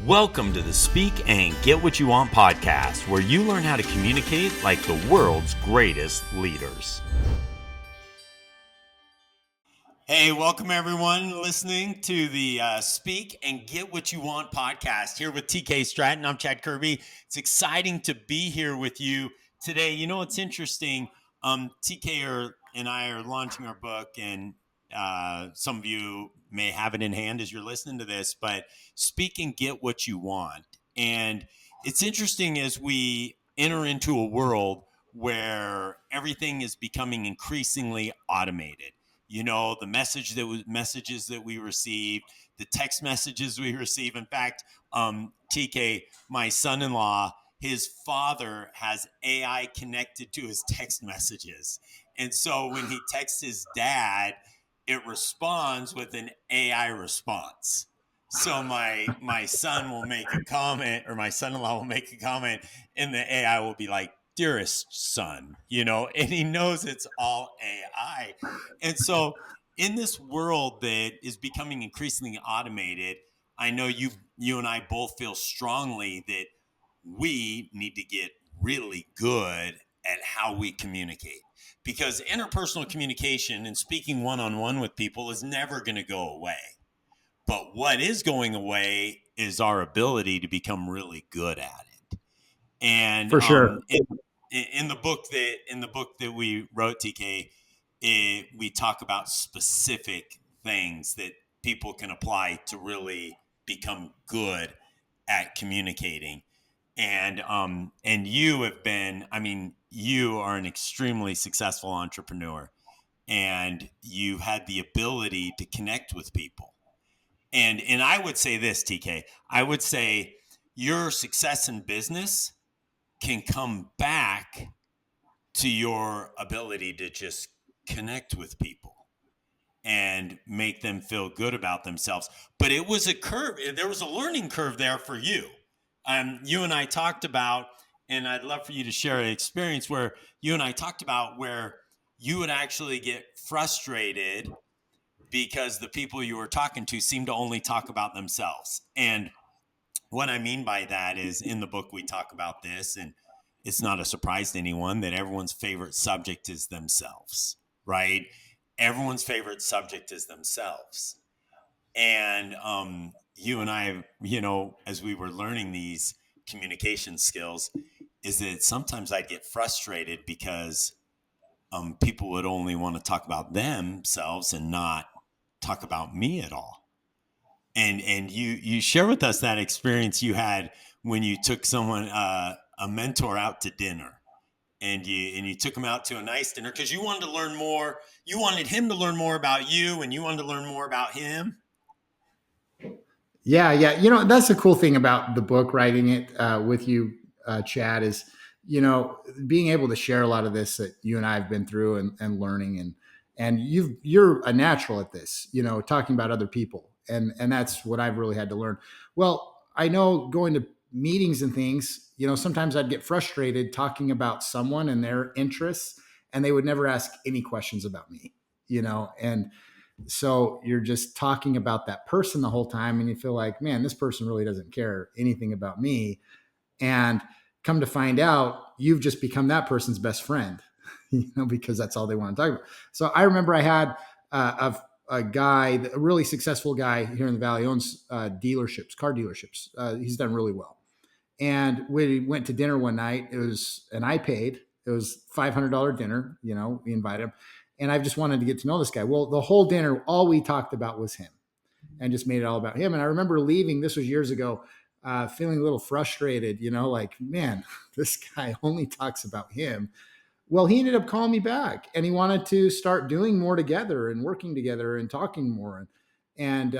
Welcome to the Speak and Get What You Want podcast, where you learn how to communicate like the world's greatest leaders. Hey, welcome everyone listening to the Speak and Get What You Want podcast here with TK Stratton. I'm Chad Kirby. It's exciting to be here with you today. You know, it's interesting. TK and I are launching our book, and some of you may have it in hand as you're listening to this, but Speak and Get What You Want. And it's interesting as we enter into a world where everything is becoming increasingly automated. You know, the messages that we receive, the text messages we receive. In fact, TK, my son-in-law, his father has AI connected to his text messages. And so when he texts his dad, it responds with an AI response. So my son will make a comment, or my son-in-law will make a comment, and the AI will be like, "Dearest son," and he knows it's all AI. And so in this world that is becoming increasingly automated, I know you and I both feel strongly that we need to get really good at how we communicate, because interpersonal communication and speaking one-on-one with people is never going to go away. But what is going away is our ability to become really good at it. And for sure, in the book that we wrote, TK, we talk about specific things that people can apply to really become good at communicating. And you have been, you are an extremely successful entrepreneur, and you've had the ability to connect with people. And I would say this, TK, I would say your success in business can come back to your ability to just connect with people and make them feel good about themselves. But it was a curve. There was a learning curve there for you. You and I talked about, and I'd love for you to share an experience where you and I talked about where you would actually get frustrated because the people you were talking to seemed to only talk about themselves. And what I mean by that is, in the book, we talk about this, and it's not a surprise to anyone that everyone's favorite subject is themselves, right? Everyone's favorite subject is themselves. And you and I, as we were learning these communication skills, is that sometimes I'd get frustrated because people would only want to talk about themselves and not talk about me at all. And you share with us that experience you had when you took someone, a mentor, out to dinner, and you took him out to a nice dinner because you wanted to learn more. You wanted him to learn more about you, and you wanted to learn more about him. Yeah. That's the cool thing about the book, writing it with you, Chad, is being able to share a lot of this that you and I have been through and learning, and you're a natural at this, talking about other people, and that's what I've really had to learn. Well, I know going to meetings and things, sometimes I'd get frustrated talking about someone and their interests, and they would never ask any questions about me, and so you're just talking about that person the whole time, and you feel like, man, this person really doesn't care anything about me. And come to find out, you've just become that person's best friend, because that's all they want to talk about. So I remember I had a guy, a really successful guy here in the Valley, owns dealerships, car dealerships. He's done really well. And we went to dinner one night. And I paid. It was $500 dinner. We invited him. And I just wanted to get to know this guy. Well, the whole dinner, all we talked about was him, and just made it all about him. And I remember leaving, this was years ago, feeling a little frustrated, like, man, this guy only talks about him. Well, he ended up calling me back, and he wanted to start doing more together and working together and talking more. And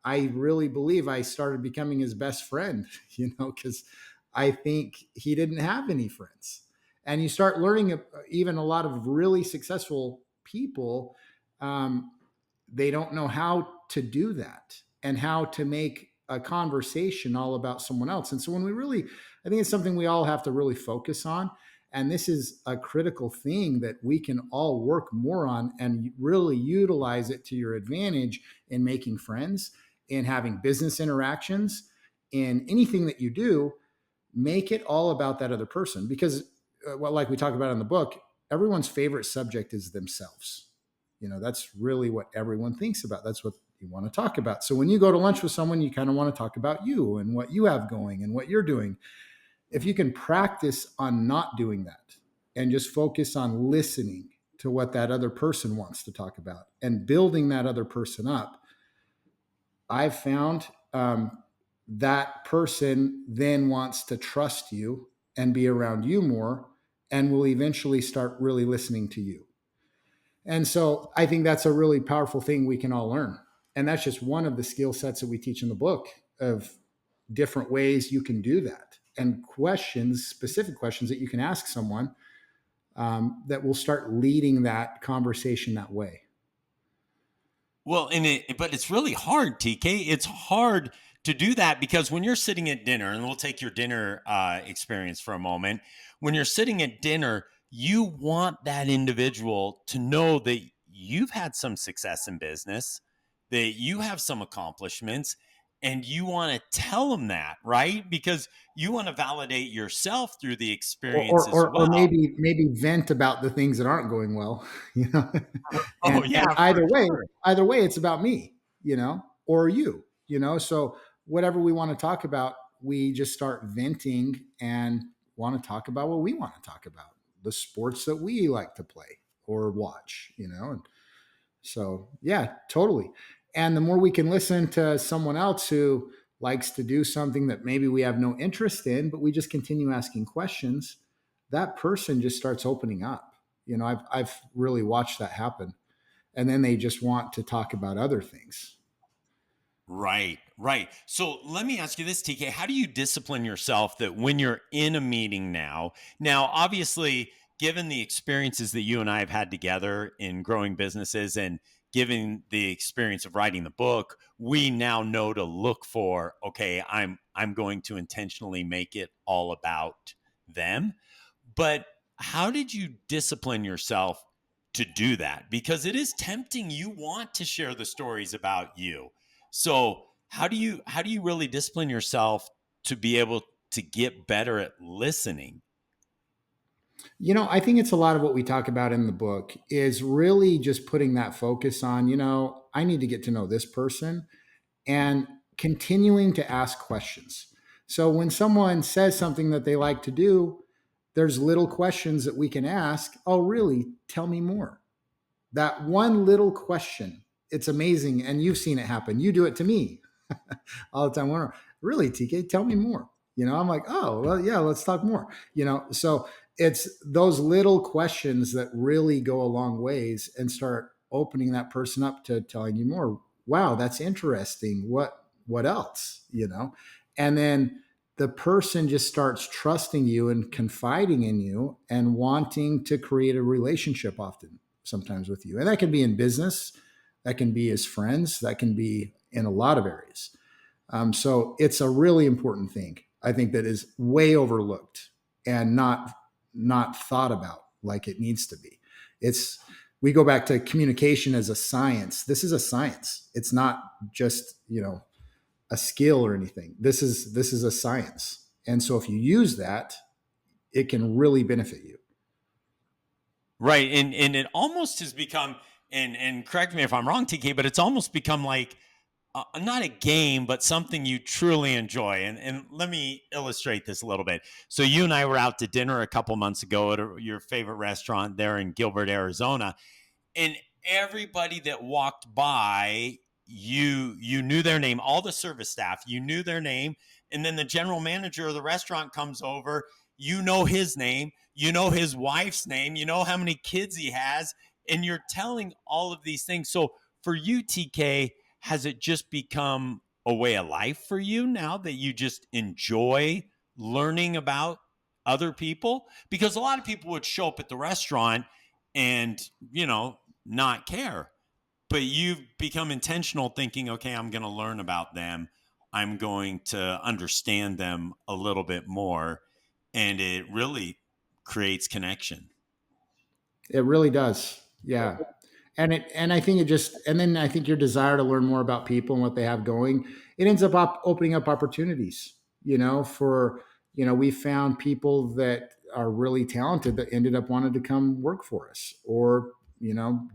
I really believe I started becoming his best friend, because I think he didn't have any friends. And you start learning, even a lot of really successful people, they don't know how to do that and how to make a conversation all about someone else. And so I think it's something we all have to really focus on. And this is a critical thing that we can all work more on and really utilize it to your advantage in making friends, in having business interactions, in anything that you do, make it all about that other person. Because well, like we talk about in the book, everyone's favorite subject is themselves. That's really what everyone thinks about. That's what you want to talk about. So when you go to lunch with someone, you kind of want to talk about you and what you have going and what you're doing. If you can practice on not doing that and just focus on listening to what that other person wants to talk about and building that other person up, I've found that person then wants to trust you and be around you more and will eventually start really listening to you. And so I think that's a really powerful thing we can all learn. And that's just one of the skill sets that we teach in the book of different ways you can do that and questions, specific questions that you can ask someone that will start leading that conversation that way. Well, but it's really hard, TK. It's hard to do that because when you're sitting at dinner, and we'll take your dinner experience for a moment. When you're sitting at dinner, you want that individual to know that you've had some success in business, that you have some accomplishments, and you want to tell them that, right? Because you want to validate yourself through the Or, experience or, as or, or well. maybe vent about the things that aren't going well, you know. Oh, And yeah, for sure. either way, it's about me, or you, So whatever we want to talk about, we just start venting and want to talk about what we want to talk about, the sports that we like to play or watch, And so, yeah, totally. And the more we can listen to someone else who likes to do something that maybe we have no interest in, but we just continue asking questions, that person just starts opening up. I've really watched that happen. And then they just want to talk about other things. Right, right. So let me ask you this, TK. How do you discipline yourself that when you're in a meeting now, obviously, given the experiences that you and I have had together in growing businesses and given the experience of writing the book, we now know to look for, okay, I'm going to intentionally make it all about them. But how did you discipline yourself to do that? Because it is tempting. You want to share the stories about you. So how do you really discipline yourself to be able to get better at listening? I think it's a lot of what we talk about in the book is really just putting that focus on, I need to get to know this person and continuing to ask questions. So when someone says something that they like to do, there's little questions that we can ask. Oh, really? Tell me more. That one little question, it's amazing. And you've seen it happen. You do it to me all the time. Really, TK, tell me more. I'm like, oh, well, yeah, let's talk more. So it's those little questions that really go a long ways and start opening that person up to telling you more. Wow, that's interesting. What else? And then the person just starts trusting you and confiding in you and wanting to create a relationship often sometimes with you. And that can be in business, that can be as friends, that can be in a lot of areas. So it's a really important thing. I think that is way overlooked and not thought about like it needs to be. It's we go back to communication as a science. This is a science. It's not just a skill or anything. This is a science. And so if you use that, it can really benefit you. Right. And it almost has become, and correct me if I'm wrong, TK, but it's almost become like not a game, but something you truly enjoy. And let me illustrate this a little bit. So you and I were out to dinner a couple months ago at your favorite restaurant there in Gilbert, Arizona, and everybody that walked by, you knew their name. All the service staff, you knew their name, and then the general manager of the restaurant comes over. You know his name. You know his wife's name. You know how many kids he has, and you're telling all of these things. So for you, TK, has it just become a way of life for you now that you just enjoy learning about other people? Because a lot of people would show up at the restaurant and, not care. But you've become intentional thinking, okay, I'm going to learn about them. I'm going to understand them a little bit more. And it really creates connection. It really does. Yeah. And I think it just and then I think your desire to learn more about people and what they have going, it ends up opening up opportunities, for, we found people that are really talented that ended up wanting to come work for us, or,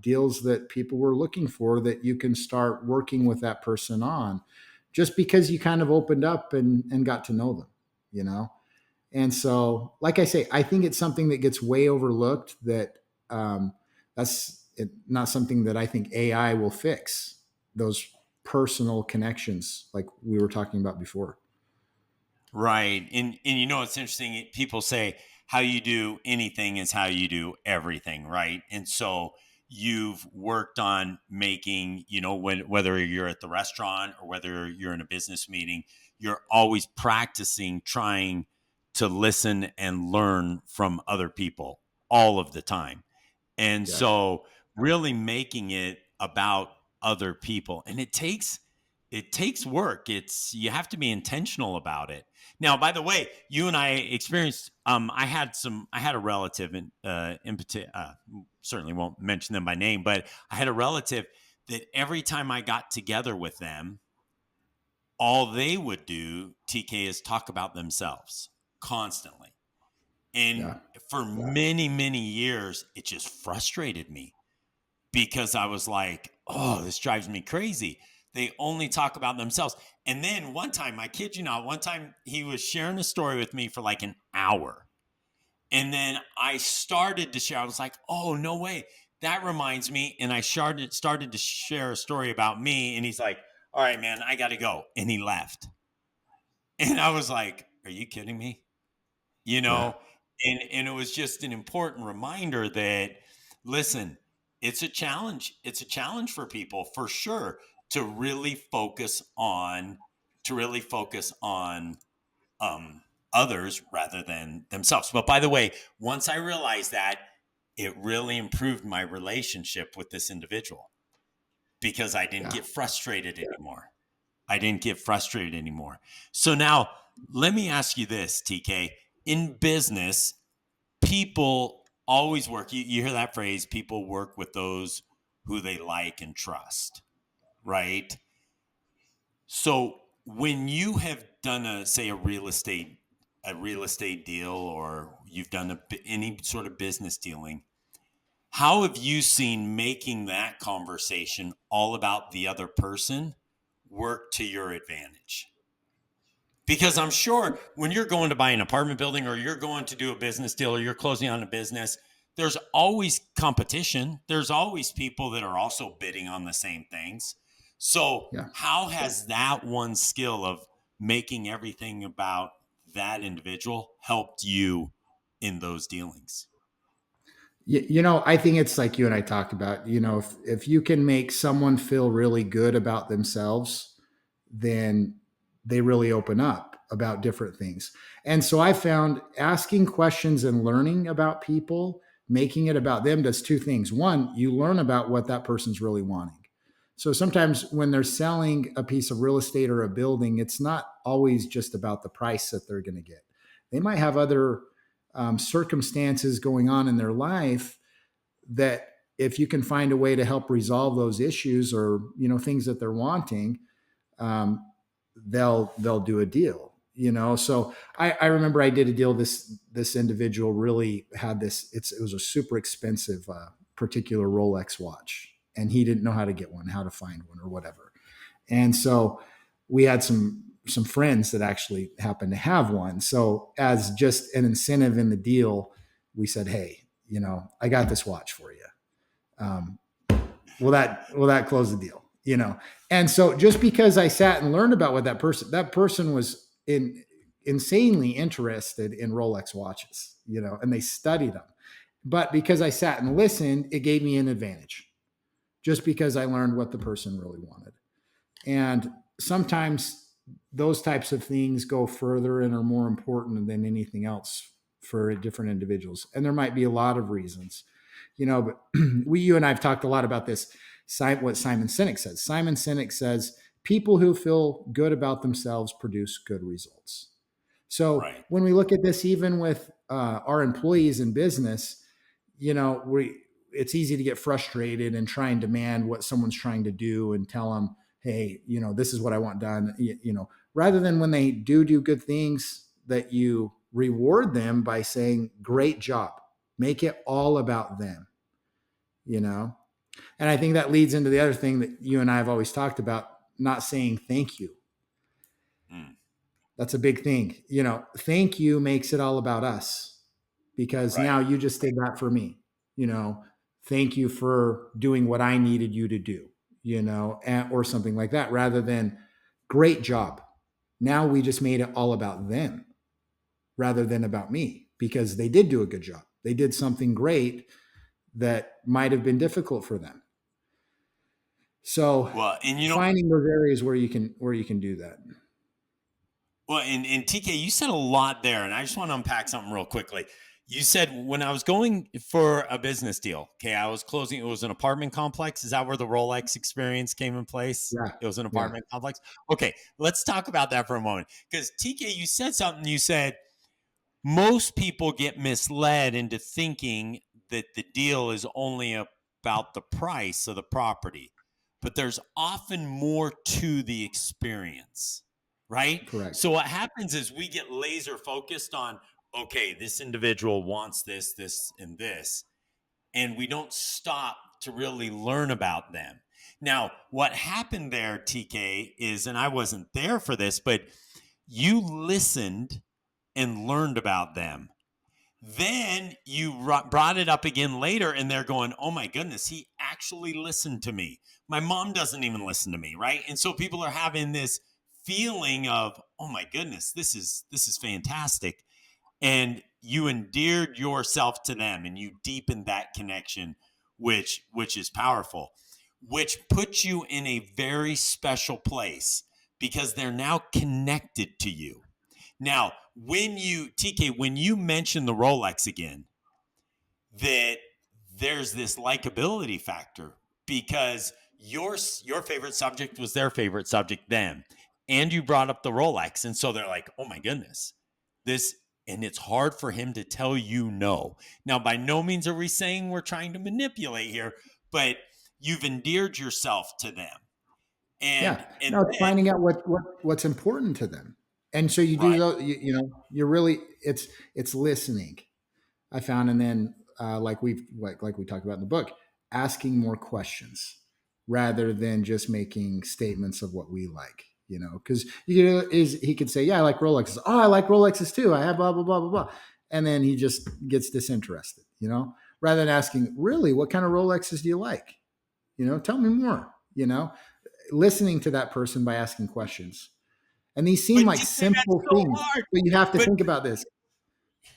deals that people were looking for that you can start working with that person on just because you kind of opened up and got to know them, you know? And so, like I say, I think it's something that gets way overlooked. That's not something that I think AI will fix. Those personal connections, like we were talking about before. Right. And it's interesting. People say how you do anything is how you do everything, right? And so you've worked on making, whether you're at the restaurant or whether you're in a business meeting, you're always practicing trying to listen and learn from other people all of the time. And Yes. so really making it about other people. And it takes work. You have to be intentional about it. Now, by the way, you and I experienced. I had a relative certainly won't mention them by name, but I had a relative that every time I got together with them, all they would do, TK, is talk about themselves constantly. And Yeah. for many, many years, it just frustrated me because I was like, oh, this drives me crazy. They only talk about themselves. And then one time, I kid you not, one time he was sharing a story with me for like an hour. And then I started to share, I was like, oh, no way. That reminds me. And I started to share a story about me. And he's like, all right, man, I got to go. And he left. And I was like, are you kidding me? You Yeah. know, and it was just an important reminder that, listen, it's a challenge. It's a challenge for people for sure to really focus on to really focus on others rather than themselves. But by the way, once I realized that, it really improved my relationship with this individual because I didn't Yeah. get frustrated anymore. I didn't get frustrated anymore. So now let me ask you this, TK. In business, people always work. You hear that phrase, people work with those who they like and trust, right? So when you have done say a real estate deal, or you've done any sort of business dealing, how have you seen making that conversation all about the other person work to your advantage? Because I'm sure when you're going to buy an apartment building, or you're going to do a business deal, or you're closing on a business, there's always competition. There's always people that are also bidding on the same things. So, Yeah. how has that one skill of making everything about that individual helped you in those dealings? I think it's like you and I talked about, if you can make someone feel really good about themselves, then they really open up about different things. And so I found asking questions and learning about people, making it about them, does two things. One, you learn about what that person's really wanting. So sometimes when they're selling a piece of real estate or a building, it's not always just about the price that they're going to get. They might have other circumstances going on in their life that, if you can find a way to help resolve those issues, or things that they're wanting, um, they'll do a deal. So I remember I did a deal. This individual really had this. It was a super expensive particular Rolex watch, and he didn't know how to get one, how to find one, or whatever. And so we had some friends that actually happened to have one. So as just an incentive in the deal, we said, hey, I got this watch for you. Um, will that close the deal? And so just because I sat and learned about what that person was insanely interested in Rolex watches, and they studied them. But because I sat and listened, it gave me an advantage, just because I learned what the person really wanted. And sometimes those types of things go further and are more important than anything else for different individuals. And there might be a lot of reasons, but you and I have talked a lot about this. What Simon Sinek says. Simon Sinek says, people who feel good about themselves produce good results. So Right. when we look at this, even with our employees in business, it's easy to get frustrated and try and demand what someone's trying to do and tell them, hey, this is what I want done, rather than when they do good things, that you reward them by saying, great job. Make it all about them, you know? And I think that leads into the other thing that you and I have always talked about, not saying thank you. Mm. That's a big thing. Thank you makes it all about us, because Right. now you just did that for me. Thank you for doing what I needed you to do, or something like that, rather than great job. Now we just made it all about them rather than about me, because they did do a good job. They did something great that might have been difficult for them. So Well, and finding those areas where you can do that. well, and TK, you said a lot there, and I just want to unpack something real quickly. You said when I was going for a business deal, okay, I was closing. It was an apartment complex. Is that where the Rolex experience came in place? Yeah. It was an Yeah. apartment complex. Okay, let's talk about that for a moment. Because TK, you said something. You said most people get misled into thinking that the deal is only about the price of the property, but there's often more to the experience, right? Correct. So what happens is we get laser focused on, okay, this individual wants this, this, and this, and we don't stop to really learn about them. Now, what happened there, TK, is, and I wasn't there for this, but you listened and learned about them. Then you brought it up again later, and they're going, oh my goodness, he actually listened to me. My mom doesn't even listen to me, right? And so people are having this feeling of, oh my goodness, this is fantastic. And you endeared yourself to them, and you deepened that connection, which is powerful, which puts you in a very special place because they're now connected to you. Now, when you mention the Rolex again, that there's this likability factor because your favorite subject was their favorite subject then, and you brought up the Rolex, and so they're like, "Oh my goodness, this." And it's hard for him to tell you no. Now, by no means are we saying we're trying to manipulate here, but you've endeared yourself to them, Yeah. and No, it's then finding out what's important to them. And so you do right, those, you're really, it's listening, I found. And then, like we talked about in the book, asking more questions rather than just making statements of what we like, because he could say, yeah, I like Rolexes. Oh, I like Rolexes too. I have blah, blah, blah, blah, blah. And then he just gets disinterested, rather than asking, really, what kind of Rolexes do you like? Tell me more, listening to that person by asking questions. And these seem but like TK, that's simple so things, hard. but you have to But think about this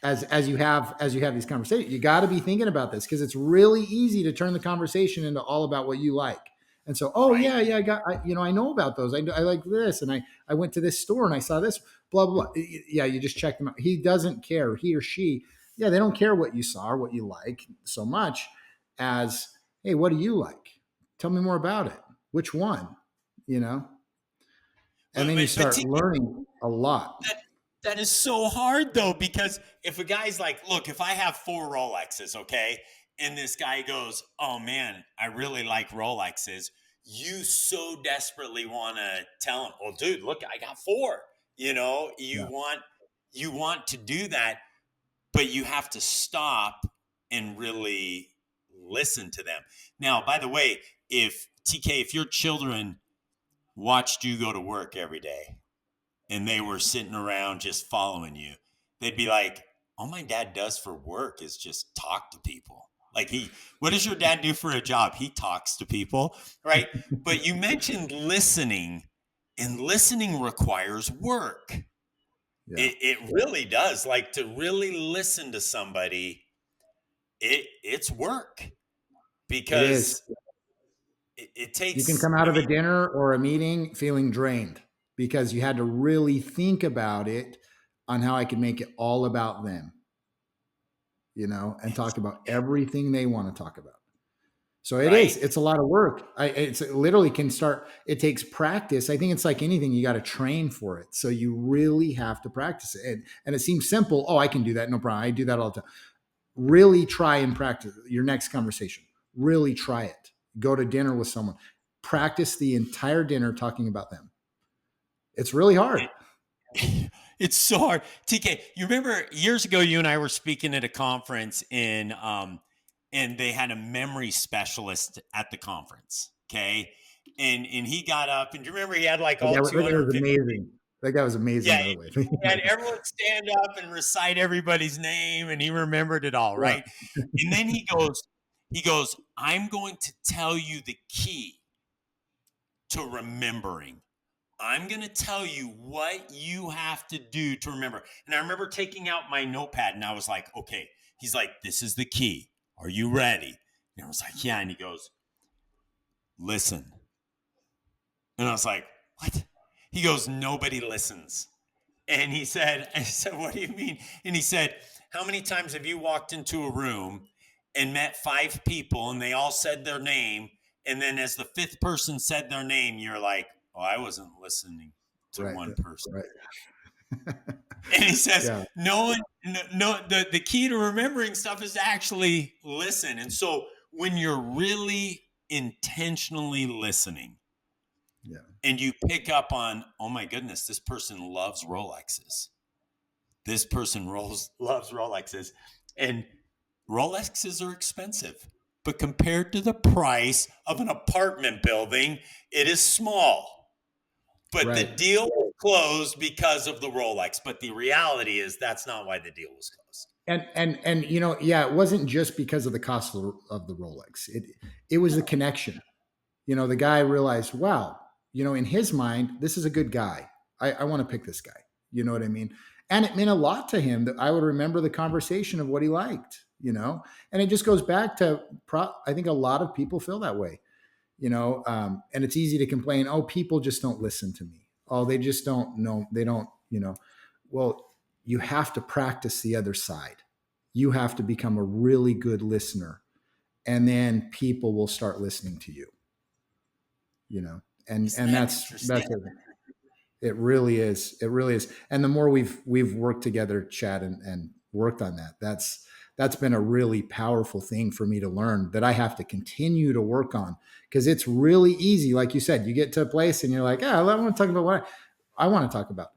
as you have these conversations. You got to be thinking about this, because it's really easy to turn the conversation into all about what you like. And so, oh right, yeah, I know about those. I like this, and I went to this store and I saw this, blah blah blah. Yeah, you just check them out. He doesn't care. He or she, yeah, they don't care what you saw or what you like so much as, hey, what do you like? Tell me more about it. Which one? You know, and then you but start TK, learning a lot. that is so hard though, because if a guy's like, look, if I have 4 Rolexes, okay, and this guy goes, oh man, I really like Rolexes, you so desperately want to tell him, well, dude, look, I got 4. Yeah. You want to do that, but you have to stop and really listen to them. Now, by the way, if TK, if your children watched you go to work every day and they were sitting around just following you, they'd be like, all my dad does for work is just talk to people. Like what does your dad do for a job? He talks to people, right? But you mentioned listening, and listening requires work. Yeah. It really does. Like to really listen to somebody, it's work It is. because it You can takes, come out I of a mean, dinner or a meeting feeling drained because you had to really think about it, on how I could make it all about them, and talk about everything they want to talk about. So right? it's a lot of work. It literally can start, it takes practice. I think it's like anything, you got to train for it. So you really have to practice it. And it seems simple. Oh, I can do that. No problem. I do that all the time. Really try and practice your next conversation. Really try it. Go to dinner with someone. practice the entire dinner talking about them. It's really hard. It's so hard. TK, you remember years ago, you and I were speaking at a conference and they had a memory specialist at the conference. Okay. And he got up, and do you remember he had like all That was 250? amazing. That guy was amazing, Yeah, by the way. he had everyone stand up and recite everybody's name, and he remembered it all, right? Yeah. And then he goes, I'm going to tell you the key to remembering. I'm going to tell you what you have to do to remember. And I remember taking out my notepad, and I was like, okay. He's like, this is the key. Are you ready? And I was like, yeah. And he goes, listen. And I was like, what? He goes, nobody listens. And I said, what do you mean? And he said, how many times have you walked into a room and met 5 people and they all said their name? And then as the 5th person said their name, you're like, oh, I wasn't listening to one person. Right. And he says, the key to remembering stuff is to actually listen. And so when you're really intentionally listening, and you pick up on, oh my goodness, this person loves Rolexes. This person loves Rolexes. And Rolexes are expensive. But compared to the price of an apartment building, it is small. But the deal was closed because of the Rolex. But the reality is that's not why the deal was closed. And you know, it wasn't just because of the cost of the Rolex. It was the connection. You know, the guy realized, wow, you know, in his mind, this is a good guy. I want to pick this guy. You know what I mean? And it meant a lot to him that I would remember the conversation of what he liked, you know? And it just goes back to, I think a lot of people feel that way, you know? And it's easy to complain, oh, people just don't listen to me. Oh, they just don't know. They don't, you know, well, you have to practice the other side. You have to become a really good listener. And then people will start listening to you, you know? And that's it really is. It really is. And the more we've worked together, Chad, and worked on that, that's been a really powerful thing for me to learn that I have to continue to work on, because it's really easy. Like you said, you get to a place and you're like, I want to talk about what I want to talk about.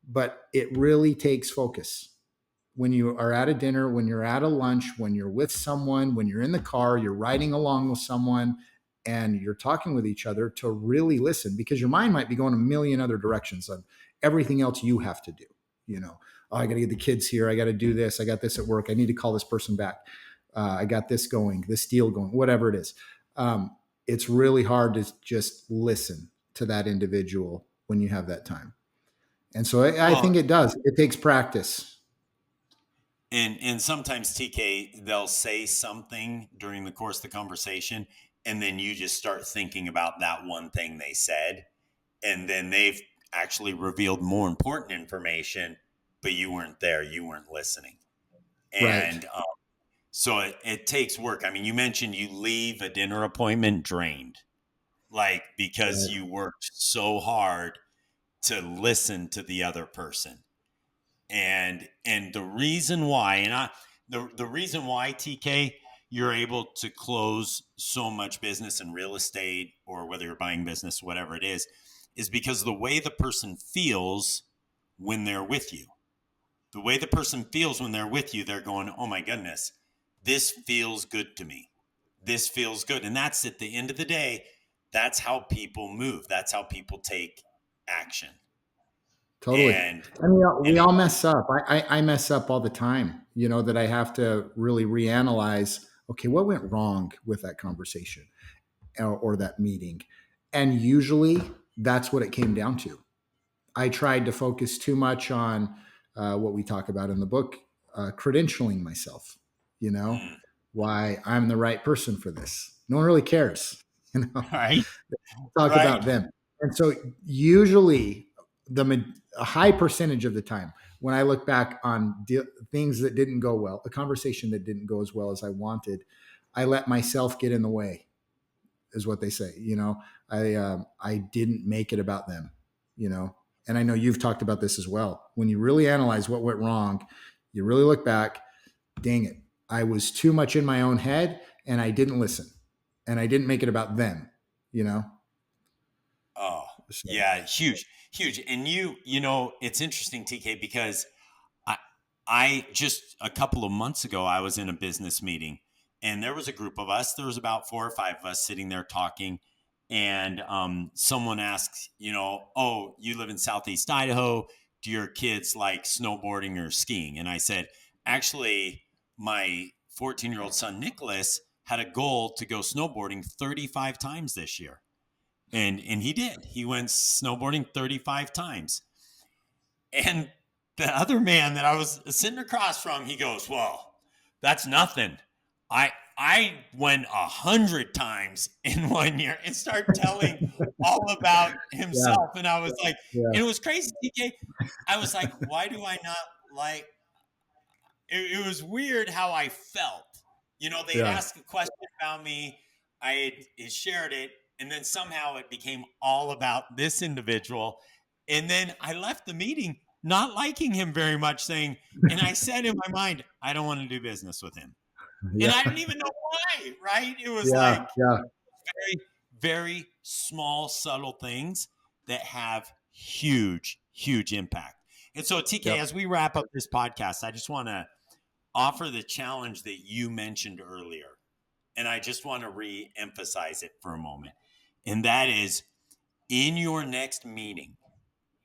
But it really takes focus. When you are at a dinner, when you're at a lunch, when you're with someone, when you're in the car, you're riding along with someone, and you're talking with each other, to really listen, because your mind might be going a million other directions on everything else you have to do. You know, oh, I got to get the kids here. I got to do this. I got this at work. I need to call this person back. I got this going, this deal going, whatever it is. It's really hard to just listen to that individual when you have that time. And so I think it does. It takes practice. And sometimes, TK, they'll say something during the course of the conversation, and then you just start thinking about that one thing they said. And then they've actually revealed more important information, but you weren't there. You weren't listening. And so it takes work. I mean, you mentioned you leave a dinner appointment drained, like because you worked so hard to listen to the other person. And the reason why, the reason why, TK, you're able to close so much business in real estate, or whether you're buying business, whatever it is because the way the person feels when they're with you. The way the person feels when they're with you, they're going, oh my goodness, this feels good to me. This feels good. And that's, at the end of the day, that's how people move. That's how people take action. Totally. And we all mess up. I mess up all the time, you know, that I have to really reanalyze, okay, what went wrong with that conversation or that meeting? And usually that's what it came down to. I tried to focus too much on what we talk about in the book, credentialing myself, you know, why I'm the right person for this. No one really cares, you know, talk about them. And so usually a high percentage of the time, when I look back on things that didn't go well, a conversation that didn't go as well as I wanted, I let myself get in the way, is what they say. You know, I didn't make it about them, you know, and I know you've talked about this as well. When you really analyze what went wrong, you really look back, dang it, I was too much in my own head and I didn't listen and I didn't make it about them, you know? Oh, So, yeah, huge, huge. And you know, it's interesting, TK, because I, I just a couple of months ago, I was in a business meeting, and there was a group of us. There was about 4 or 5 of us sitting there talking, and someone asked, you know, oh, you live in Southeast Idaho. Do your kids like snowboarding or skiing? And I said, actually, my 14-year-old son Nicholas had a goal to go snowboarding 35 times this year. And he did. He went snowboarding 35 times. And the other man that I was sitting across from, he goes, "Well, that's nothing. I went 100 times in one year," and started telling all about yeah, himself. And I was like, yeah, and it was crazy, TK. I was like, why do I not like it was weird how I felt. You know, they'd yeah. ask a question about me, had shared it, and then somehow it became all about this individual. And then I left the meeting not liking him very much, saying, and I said in my mind, I don't want to do business with him. And I Yeah, didn't even know why, right? It was yeah, like yeah, very, very small, subtle things that have huge, huge impact. And so, TK, yep. as we wrap up this podcast, I just want to offer the challenge that you mentioned earlier. And I just want to re emphasize it for a moment. And that is in your next meeting,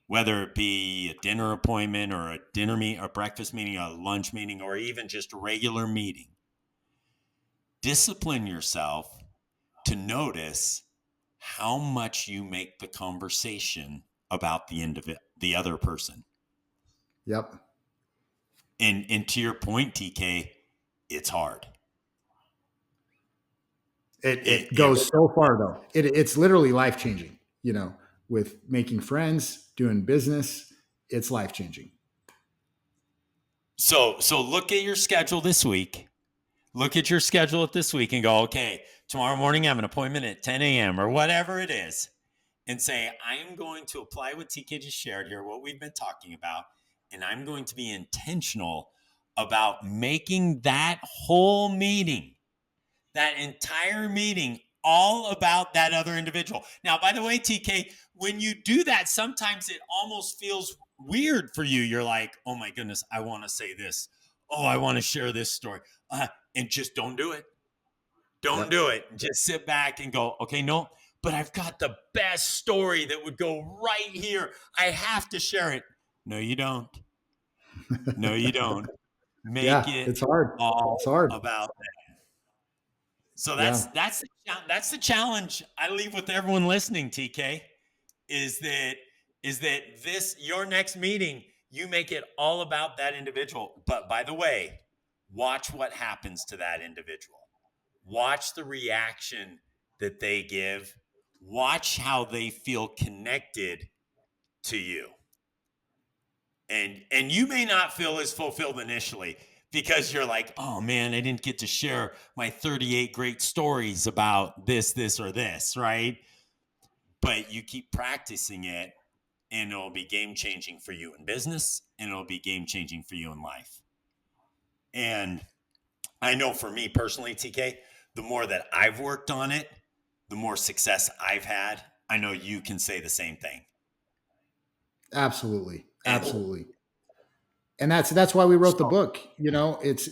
whether it be a dinner appointment or a dinner meet, a breakfast meeting, a lunch meeting, or even just a regular meeting, discipline yourself to notice how much you make the conversation about the other person. Yep. And to your point, TK, it's hard. It It goes so far though. It's literally life changing. You know, with making friends, doing business, it's life changing. so look at your schedule this week. Look at your schedule at this week and go, okay, tomorrow morning I have an appointment at 10 a.m. or whatever it is, and say, I am going to apply what TK just shared here, what we've been talking about, and I'm going to be intentional about making that whole meeting, that entire meeting, all about that other individual. Now, by the way, TK, when you do that, sometimes it almost feels weird for you. You're like, oh my goodness, I want to say this. Oh, I want to share this story. And just don't do it. Don't Yep. do it. Just sit back and go, okay, no, but I've got the best story that would go right here. I have to share it. No, you don't. No, you don't. Make Yeah, it it's hard. all It's hard. about that. So Yeah, that's the challenge I leave with everyone listening, TK, is that this your next meeting, you make it all about that individual. But by the way, watch what happens to that individual. Watch the reaction that they give. Watch how they feel connected to you. And you may not feel as fulfilled initially because you're like, oh man, I didn't get to share my 38 great stories about this, or this, right? But you keep practicing it, and it'll be game changing for you in business, and it'll be game changing for you in life. And I know for me personally, TK, the more that I've worked on it, the more success I've had. I know you can say the same thing. absolutely, And absolutely. And that's why we wrote the so, book. You know, it's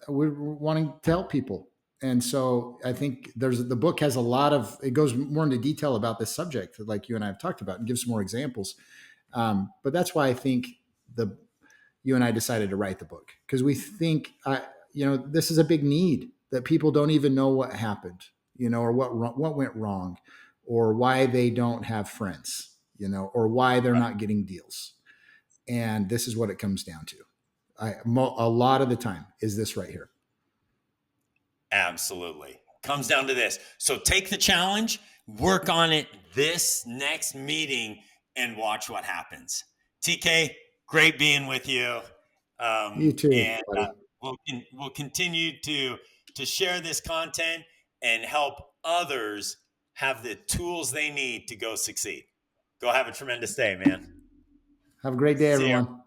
we're wanting to help people, and so I think there's the book has a lot of it goes more into detail about this subject, like you and I have talked about, and gives some more examples. But that's why I think the you and I decided to write the book because we think you know this is a big need that people don't even know what happened, you know, or what went wrong, or why they don't have friends, you know, or why they're not getting deals. And this is what it comes down to. A lot of the time is this right here. absolutely. Comes down to this. So take the challenge, work on it this next meeting, and watch what happens. TK, great being with you. You too, And buddy. we'll continue to share this content and help others have the tools they need to go succeed. Go have a tremendous day, man. Have a great day, See you. everyone.